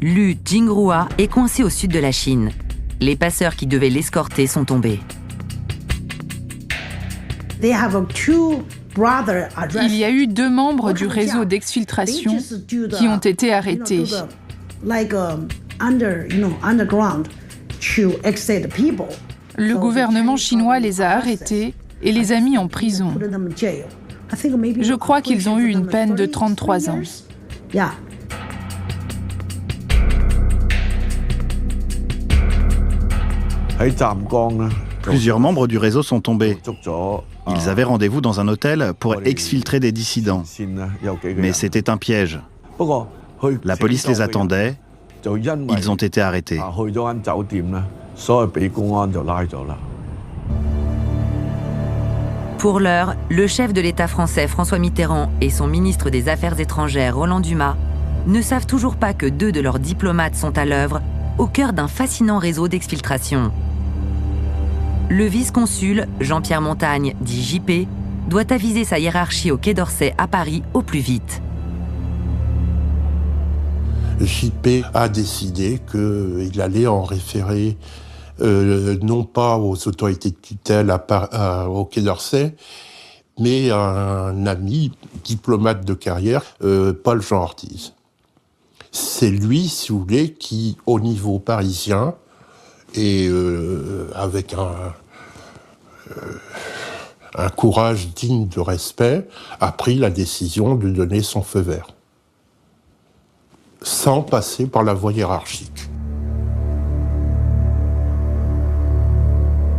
Lu Jingrua est coincé au sud de la Chine. Les passeurs qui devaient l'escorter sont tombés. Il y a eu 2 membres du réseau d'exfiltration qui ont été arrêtés. Le gouvernement chinois les a arrêtés et les a mis en prison. Je crois qu'ils ont eu une peine de 33 ans. Plusieurs membres du réseau sont tombés. Ils avaient rendez-vous dans un hôtel pour exfiltrer des dissidents. Mais c'était un piège. La police les attendait. Ils ont été arrêtés. Pour l'heure, le chef de l'État français François Mitterrand et son ministre des Affaires étrangères Roland Dumas ne savent toujours pas que 2 de leurs diplomates sont à l'œuvre au cœur d'un fascinant réseau d'exfiltration. Le vice-consul, Jean-Pierre Montagne, dit JP, doit aviser sa hiérarchie au Quai d'Orsay à Paris au plus vite. JP a décidé qu'il allait en référer non pas aux autorités de tutelle au Quai d'Orsay, mais à un ami, diplomate de carrière, Paul Jean Ortiz. C'est lui, si vous voulez, qui, au niveau parisien, et avec un courage digne de respect, a pris la décision de donner son feu vert, sans passer par la voie hiérarchique.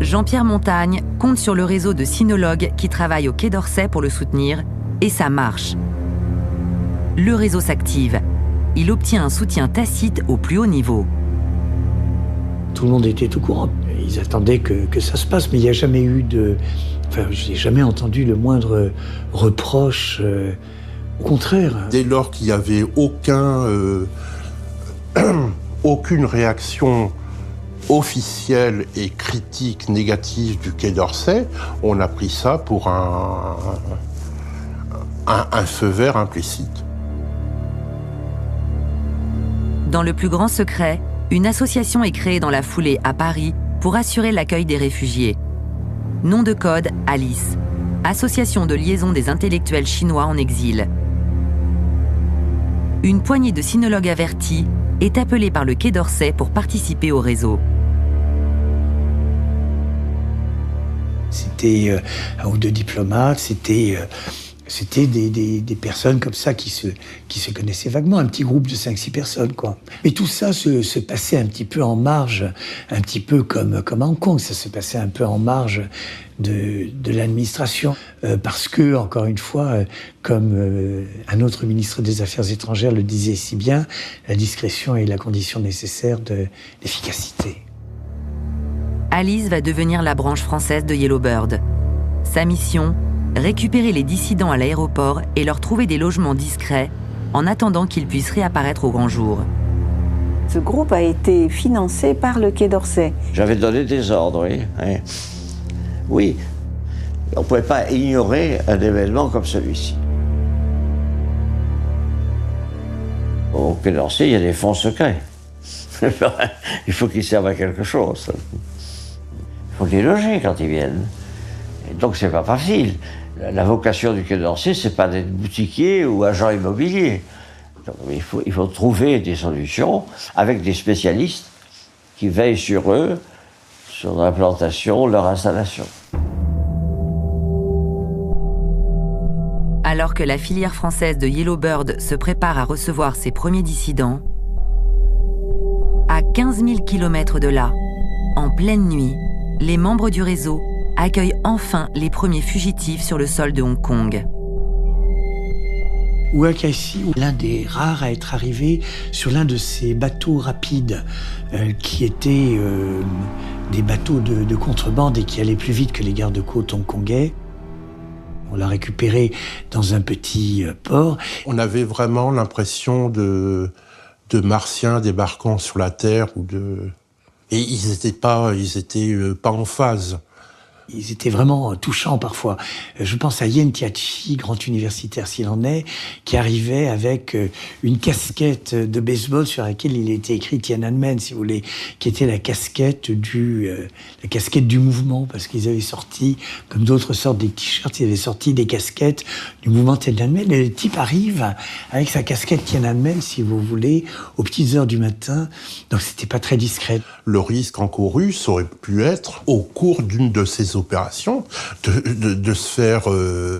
Jean-Pierre Montagne compte sur le réseau de sinologues qui travaillent au Quai d'Orsay pour le soutenir, et ça marche. Le réseau s'active. Il obtient un soutien tacite au plus haut niveau. Tout le monde était au courant. Ils attendaient que ça se passe, mais il n'y a jamais eu de... Enfin, je n'ai jamais entendu le moindre reproche. Au contraire. Dès lors qu'il n'y avait aucune réaction officielle et critique négative du Quai d'Orsay, on a pris ça pour un feu vert implicite. Dans le plus grand secret, une association est créée dans la foulée à Paris pour assurer l'accueil des réfugiés. Nom de code, Alice, association de liaison des intellectuels chinois en exil. Une poignée de sinologues avertis est appelée par le Quai d'Orsay pour participer au réseau. C'était un ou 2 diplomates, c'était des personnes comme ça qui se connaissaient vaguement, un petit groupe de 5-6 personnes, quoi. Mais tout ça se passait un petit peu en marge, un petit peu comme à Hong Kong, ça se passait un peu en marge de l'administration. Parce que, encore une fois, comme un autre ministre des Affaires étrangères le disait si bien, la discrétion est la condition nécessaire de l'efficacité. Alice va devenir la branche française de Yellowbird. Sa mission, récupérer les dissidents à l'aéroport et leur trouver des logements discrets en attendant qu'ils puissent réapparaître au grand jour. Ce groupe a été financé par le Quai d'Orsay. J'avais donné des ordres, oui. Oui, on ne pouvait pas ignorer un événement comme celui-ci. Au Quai d'Orsay, il y a des fonds secrets. Il faut qu'ils servent à quelque chose. Il faut les loger quand ils viennent. Et donc, c'est pas facile. La vocation du Quai d'Orsay, c'est pas d'être boutiquier ou agent immobilier. Donc, il faut trouver des solutions avec des spécialistes qui veillent sur eux, sur l'implantation, leur installation. Alors que la filière française de Yellowbird se prépare à recevoir ses premiers dissidents, à 15 000 km de là, en pleine nuit, les membres du réseau accueillent enfin les premiers fugitifs sur le sol de Hong Kong. Wakassi, l'un des rares à être arrivé sur l'un de ces bateaux rapides qui étaient des bateaux de contrebande et qui allaient plus vite que les gardes-côtes hongkongais. On l'a récupéré dans un petit port. On avait vraiment l'impression de martiens débarquant sur la Terre et ils étaient pas en phase. ils étaient vraiment touchants parfois. Je pense à Yen Tiachi, grand universitaire s'il en est, qui arrivait avec une casquette de baseball sur laquelle il était écrit Tiananmen, si vous voulez, qui était la casquette du mouvement, parce qu'ils avaient sorti, comme d'autres sortent des t-shirts, ils avaient sorti des casquettes du mouvement Tiananmen. Et le type arrive avec sa casquette Tiananmen, si vous voulez, aux petites heures du matin. Donc c'était pas très discret. Le risque encouru, ça aurait pu être, au cours d'une de ces opérations, de se faire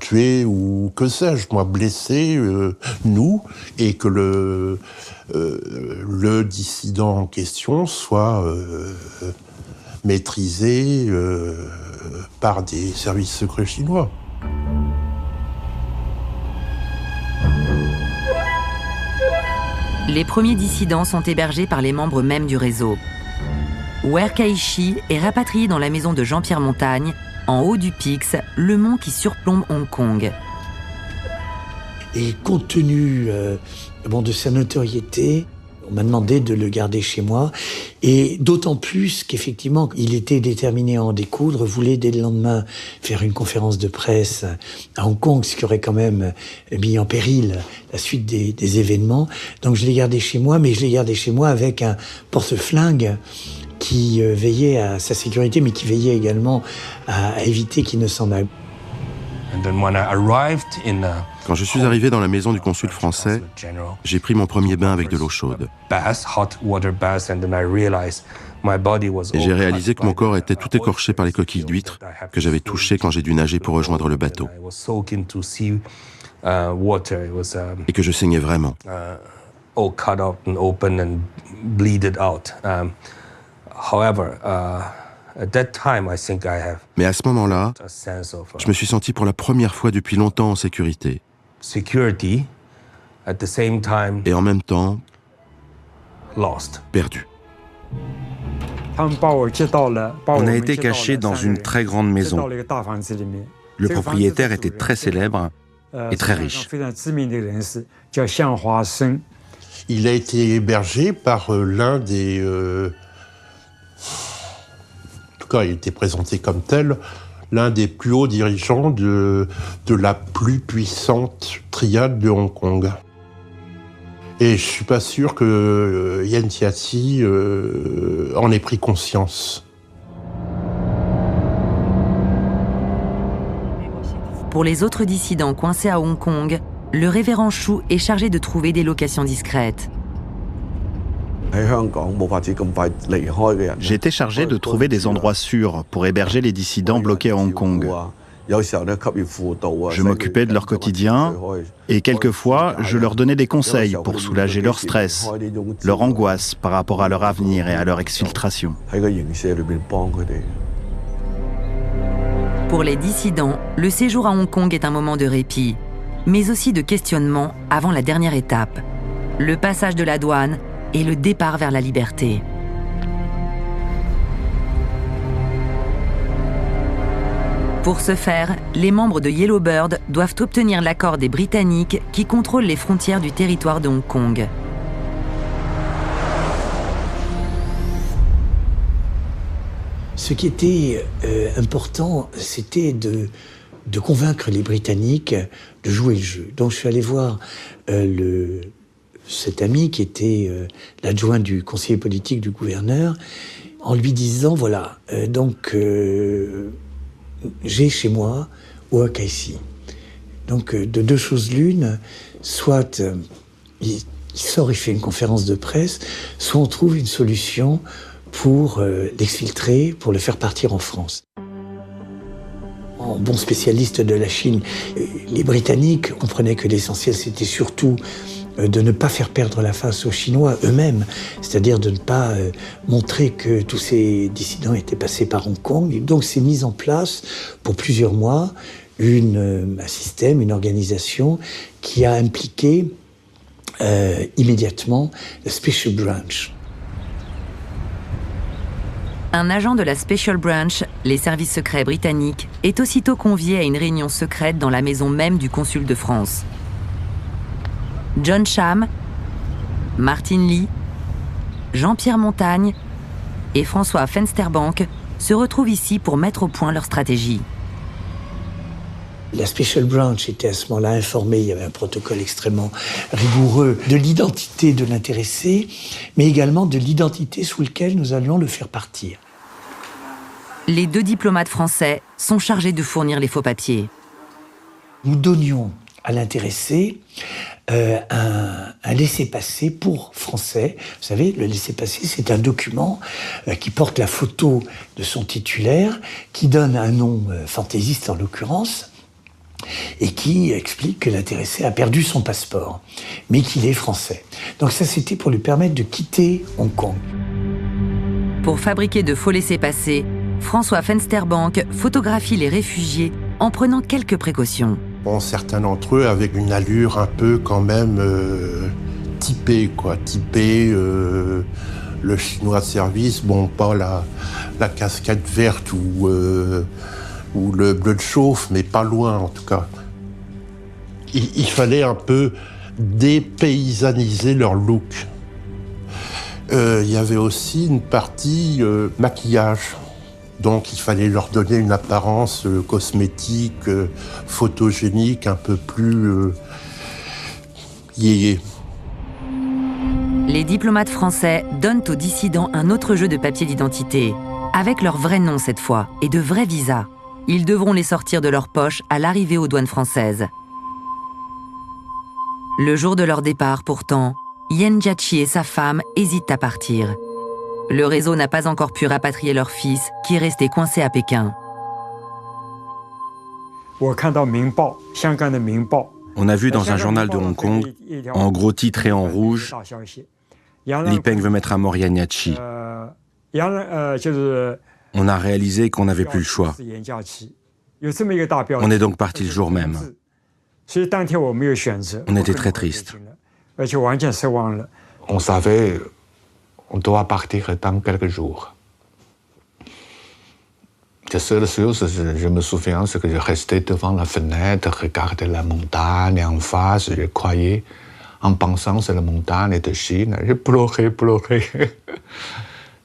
tuer ou que sais-je, moi, blesser, nous, et que le dissident en question soit maîtrisé par des services secrets chinois. Les premiers dissidents sont hébergés par les membres mêmes du réseau. Wer Kai-shi est rapatrié dans la maison de Jean-Pierre Montagne, en haut du Pix, le mont qui surplombe Hong Kong. Et compte tenu de sa notoriété, on m'a demandé de le garder chez moi. Et d'autant plus qu'effectivement, il était déterminé à en découdre, voulait dès le lendemain faire une conférence de presse à Hong Kong, ce qui aurait quand même mis en péril la suite des événements. Donc je l'ai gardé chez moi, mais je l'ai gardé chez moi avec un porte-flingue qui veillait à sa sécurité, mais qui veillait également à éviter qu'il ne s'en aille. Quand je suis arrivé dans la maison du consul français, j'ai pris mon premier bain avec de l'eau chaude. Et j'ai réalisé que mon corps était tout écorché par les coquilles d'huîtres que j'avais touchées quand j'ai dû nager pour rejoindre le bateau. Et que je saignais vraiment. Mais à ce moment-là, je me suis senti pour la première fois depuis longtemps en sécurité. Et en même temps, perdu. On a été cachés dans une très grande maison. Le propriétaire était très célèbre et très riche. Il a été hébergé par l'un des... En tout cas, il était présenté comme tel, l'un des plus hauts dirigeants de la plus puissante triade de Hong Kong. Et je suis pas sûr que Yen Tiachi en ait pris conscience. Pour les autres dissidents coincés à Hong Kong, le révérend Shu est chargé de trouver des locations discrètes. J'ai été chargé de trouver des endroits sûrs pour héberger les dissidents bloqués à Hong Kong. Je m'occupais de leur quotidien et quelquefois, je leur donnais des conseils pour soulager leur stress, leur angoisse par rapport à leur avenir et à leur exfiltration. Pour les dissidents, le séjour à Hong Kong est un moment de répit, mais aussi de questionnement avant la dernière étape, le passage de la douane et le départ vers la liberté. Pour ce faire, les membres de Yellowbird doivent obtenir l'accord des Britanniques qui contrôlent les frontières du territoire de Hong Kong. Ce qui était important, c'était de convaincre les Britanniques de jouer le jeu. Donc je suis allé voir cet ami qui était l'adjoint du conseiller politique du gouverneur, en lui disant, voilà, j'ai chez moi Wer Kai-shi. Donc de deux choses l'une, soit il sort, il fait une conférence de presse, soit on trouve une solution pour l'exfiltrer, pour le faire partir en France. En bon spécialiste de la Chine, les Britanniques comprenaient que l'essentiel c'était surtout de ne pas faire perdre la face aux Chinois eux-mêmes, c'est-à-dire de ne pas montrer que tous ces dissidents étaient passés par Hong Kong. Et donc c'est mis en place pour plusieurs mois un système, une organisation qui a impliqué immédiatement la Special Branch. Un agent de la Special Branch, les services secrets britanniques, est aussitôt convié à une réunion secrète dans la maison même du consul de France. John Sham, Martin Lee, Jean-Pierre Montagne et François Fensterbank se retrouvent ici pour mettre au point leur stratégie. La Special Branch était à ce moment-là informée, il y avait un protocole extrêmement rigoureux de l'identité de l'intéressé, mais également de l'identité sous laquelle nous allions le faire partir. Les 2 diplomates français sont chargés de fournir les faux papiers. Nous donnions à l'intéressé un laissez-passer pour français. Vous savez, le laissez-passer, c'est un document qui porte la photo de son titulaire, qui donne un nom fantaisiste en l'occurrence, et qui explique que l'intéressé a perdu son passeport, mais qu'il est français. Donc ça, c'était pour lui permettre de quitter Hong Kong. Pour fabriquer de faux laissez-passer, François Fensterbank photographie les réfugiés en prenant quelques précautions. Bon, certains d'entre eux avec une allure un peu quand même typée, quoi. Typée, le chinois de service, bon, pas la casquette verte ou le bleu de chauffe, mais pas loin en tout cas. Il fallait un peu dépaysaniser leur look. Il y avait aussi une partie maquillage. Donc il fallait leur donner une apparence cosmétique, photogénique, un peu plus yéyé. Les diplomates français donnent aux dissidents un autre jeu de papier d'identité, avec leur vrai nom cette fois, et de vrais visas. Ils devront les sortir de leur poche à l'arrivée aux douanes françaises. Le jour de leur départ, pourtant, Yen Jiaqi et sa femme hésitent à partir. Le réseau n'a pas encore pu rapatrier leur fils, qui est resté coincé à Pékin. On a vu dans un journal de Hong Kong, en gros titre et en rouge, Li Peng veut mettre à mort Yen Jiaqi. On a réalisé qu'on n'avait plus le choix. On est donc parti le jour même. On était très tristes. On savait on doit partir dans quelques jours. La seule chose, je me souviens, c'est que je restais devant la fenêtre, regardais la montagne en face, je croyais, en pensant que c'est la montagne de Chine. Je pleurais.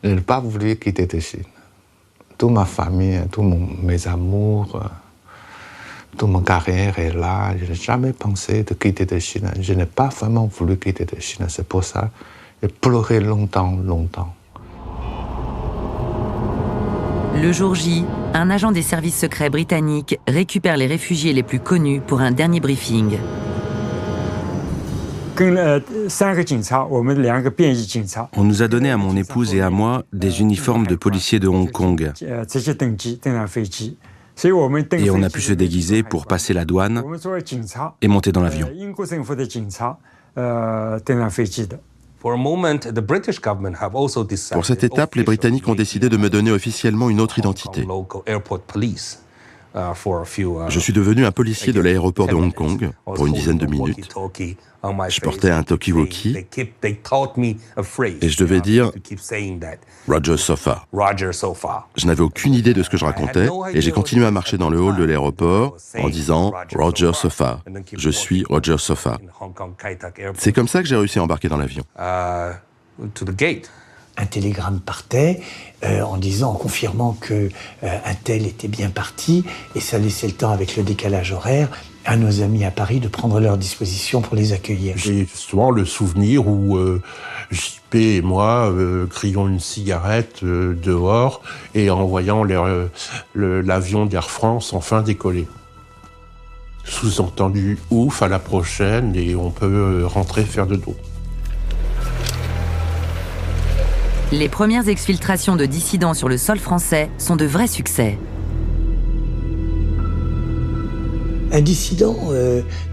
Je n'ai pas voulu quitter de Chine. Toute ma famille, tous mes amours, toute ma carrière est là. Je n'ai jamais pensé de quitter de Chine. Je n'ai pas vraiment voulu quitter de Chine. C'est pour ça que j'ai pleuré longtemps. Le jour J, un agent des services secrets britanniques récupère les réfugiés les plus connus pour un dernier briefing. On nous a donné à mon épouse et à moi des uniformes de policiers de Hong Kong. Et on a pu se déguiser pour passer la douane et monter dans l'avion. Pour cette étape, les Britanniques ont décidé de me donner officiellement une autre identité. Je suis devenu un policier de l'aéroport de Hong Kong pour une dizaine de minutes. Je portais un talkie-walkie et je devais dire « Roger Sofa ». Je n'avais aucune idée de ce que je racontais et j'ai continué à marcher dans le hall de l'aéroport en disant « Roger Sofa, je suis Roger Sofa ». C'est comme ça que j'ai réussi à embarquer dans l'avion. Un télégramme partait en confirmant qu'un tel était bien parti, et ça laissait le temps, avec le décalage horaire, à nos amis à Paris de prendre leurs dispositions pour les accueillir. J'ai souvent le souvenir où JP et moi crions une cigarette dehors et en voyant l'avion d'Air France enfin décoller. Sous-entendu, ouf, à la prochaine, et on peut rentrer faire de dos. Les premières exfiltrations de dissidents sur le sol français sont de vrais succès. Un dissident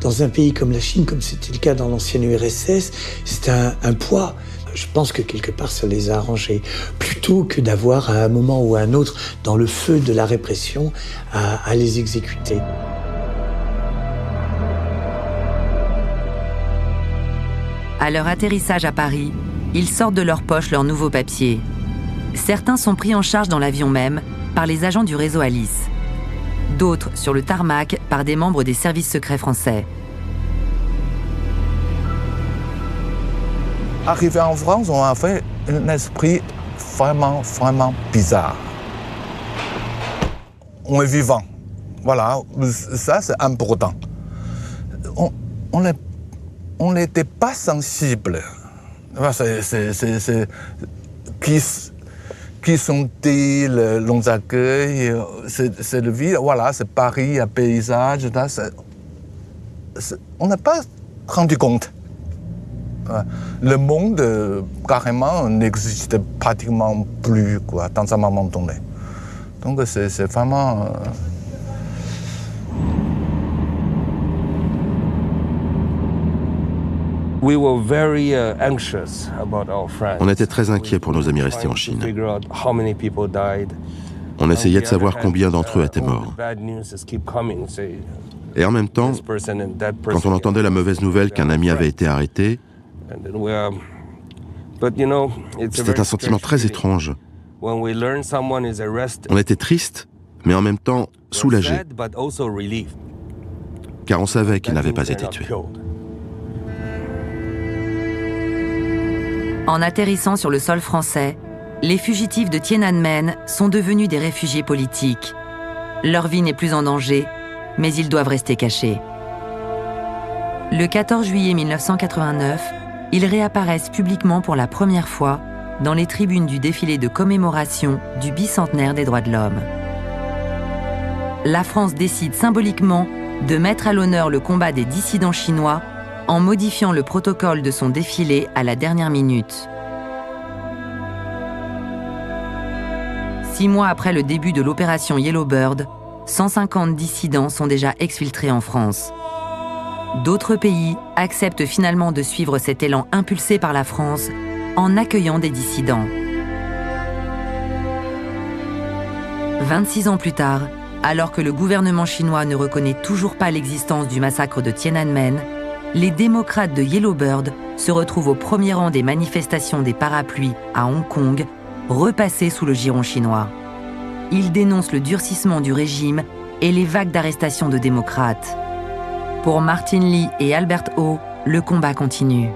dans un pays comme la Chine, comme c'était le cas dans l'ancienne URSS, c'est un poids. Je pense que quelque part ça les a arrangés. Plutôt que d'avoir à un moment ou à un autre, dans le feu de la répression, à les exécuter. À leur atterrissage à Paris, ils sortent de leur poche leurs nouveaux papiers. Certains sont pris en charge dans l'avion même par les agents du réseau Alice. D'autres sur le tarmac par des membres des services secrets français. Arrivé en France, on a fait un esprit vraiment bizarre. on est vivant. Voilà, ça c'est important. On n'était pas sensible. Qui sont-ils, l'on accueille, c'est le vie, voilà, c'est Paris, un paysage, on n'a pas rendu compte. Le monde, carrément, n'existe pratiquement plus, quoi, dans un moment donné. Donc c'est vraiment... On était très inquiets pour nos amis restés en Chine. On essayait de savoir combien d'entre eux étaient morts. Et en même temps, quand on entendait la mauvaise nouvelle qu'un ami avait été arrêté, c'était un sentiment très étrange. On était triste, mais en même temps soulagé, car on savait qu'il n'avait pas été tué. En atterrissant sur le sol français, les fugitifs de Tiananmen sont devenus des réfugiés politiques. Leur vie n'est plus en danger, mais ils doivent rester cachés. Le 14 juillet 1989, ils réapparaissent publiquement pour la première fois dans les tribunes du défilé de commémoration du bicentenaire des droits de l'homme. La France décide symboliquement de mettre à l'honneur le combat des dissidents chinois en modifiant le protocole de son défilé à la dernière minute. 6 mois après le début de l'opération Yellowbird, 150 dissidents sont déjà exfiltrés en France. D'autres pays acceptent finalement de suivre cet élan impulsé par la France en accueillant des dissidents. 26 ans plus tard, alors que le gouvernement chinois ne reconnaît toujours pas l'existence du massacre de Tiananmen, les démocrates de Yellowbird se retrouvent au premier rang des manifestations des parapluies à Hong Kong, repassées sous le giron chinois. Ils dénoncent le durcissement du régime et les vagues d'arrestations de démocrates. Pour Martin Lee et Albert Ho, le combat continue.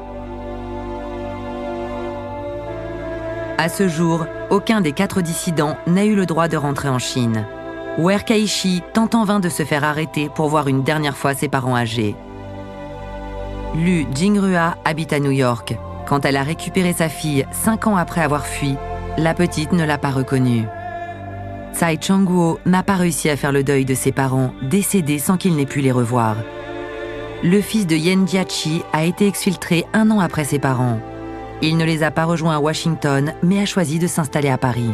À ce jour, aucun des 4 dissidents n'a eu le droit de rentrer en Chine. Wer Kai-shi tente en vain de se faire arrêter pour voir une dernière fois ses parents âgés. Lu Jingrua habite à New York. Quand elle a récupéré sa fille 5 ans après avoir fui, la petite ne l'a pas reconnue. Tsai Chang-kuo n'a pas réussi à faire le deuil de ses parents, décédés sans qu'il n'ait pu les revoir. Le fils de Yen Jiaqi a été exfiltré 1 an après ses parents. Il ne les a pas rejoints à Washington, mais a choisi de s'installer à Paris.